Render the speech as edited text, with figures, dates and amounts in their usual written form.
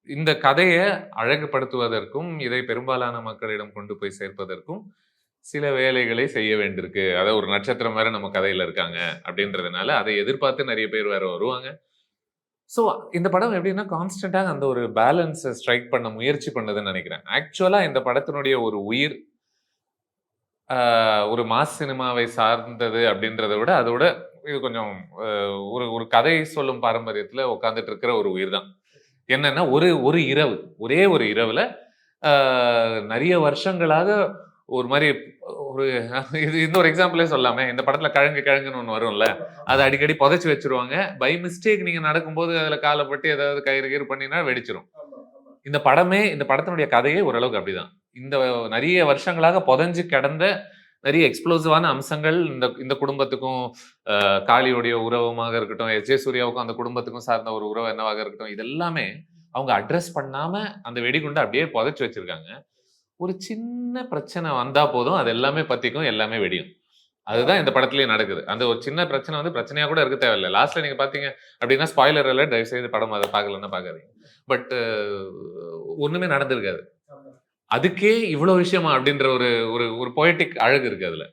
இந்த கதைய அழகுபடுத்துவதற்கும், இதை பெரும்பாலான மக்களிடம் கொண்டு போய் சேர்ப்பதற்கும், சில வேலைகளை செய்ய வேண்டியிருக்கு. அதாவது ஒரு நட்சத்திரம் வேற நம்ம கதையில இருக்காங்க அப்படின்றதுனால, அதை எதிர்பார்த்து நெறைய பேர் வேற வருவாங்க. ஸோ இந்த படம் எப்படின்னா, கான்ஸ்டன்ட்டா அந்த ஒரு பேலன்ஸ ஸ்ட்ரைக் பண்ண முயற்சி பண்ணுதுன்னு நெனைக்கிறேன். ஆக்சுவலா இந்த படத்தினுடைய ஒரு உயிர், அ ஒரு மாஸ் சினிமாவை சார்ந்தது அப்படின்றத விட, அதோட இது கொஞ்சம் அ ஒரு ஒரு கதை சொல்லும் பாரம்பரியத்துல உட்கார்ந்துட்டு இருக்கிற ஒரு உயிர் தான். என்னன்னா, ஒரு ஒரு இரவு, ஒரே ஒரு இரவுல அ நெறைய வருஷங்களாக ஒரு மாரி ஒரு இது இன்னொரு எக்ஸாம்பிளே சொல்லலாமே. இந்த படத்துல கிழங்கு கிழங்குன்னு ஒண்ணு வரும்ல. அத அடிக்கடி புதைச்சு வச்சுருவாங்க. பை மிஸ்டேக் நீங்க நடக்கும்போது அதுல கால பட்டு ஏதாவது கயிறு கியிறு பண்ணினா வெடிச்சிரும். இந்த படத்தினுடைய கதையே ஓரளவுக்கு அப்படிதான். இந்த நெறைய வருஷங்களாக புதைஞ்சு கிடந்த நெறைய எக்ஸ்ப்ளோசிவான அம்சங்கள் இந்த இந்த குடும்பத்துக்கும் காளியுடைய உறவுமாக இருக்கட்டும், எஸ். ஜே. சூர்யாவுக்கும் அந்த குடும்பத்துக்கும் சார்ந்த ஒரு உறவு என்னவாக இருக்கட்டும், இது எல்லாமே அவங்க அட்ரஸ் பண்ணாம அந்த வெடிகுண்ட அப்படியே புதைச்சு வச்சிருக்காங்க. ஒரு சின்ன பிரச்சனை வந்தா போதும், அது எல்லாமே பத்திக்கும், எல்லாமே வெடியும். அதுதான் இந்த படத்திலேயே நடக்குது. அந்த ஒரு சின்ன பிரச்சனை வந்து பிரச்சனையா கூட இருக்க தேவையில்ல. லாஸ்ட்ல நீங்க பார்த்தீங்க அப்படின்னா, ஸ்பாயிலர் அலர்ட் தயவு செய்து படம் அத பார்க்கலன்னா பார்க்காதீங்க. பட் ஒண்ணுமே நடந்திருக்காது. அதுக்கே இவ்ளோ விஷயமா? அப்படின்ற ஒரு ஒரு ஒரு பொயட்டிக் அழகு இருக்கு அதுல.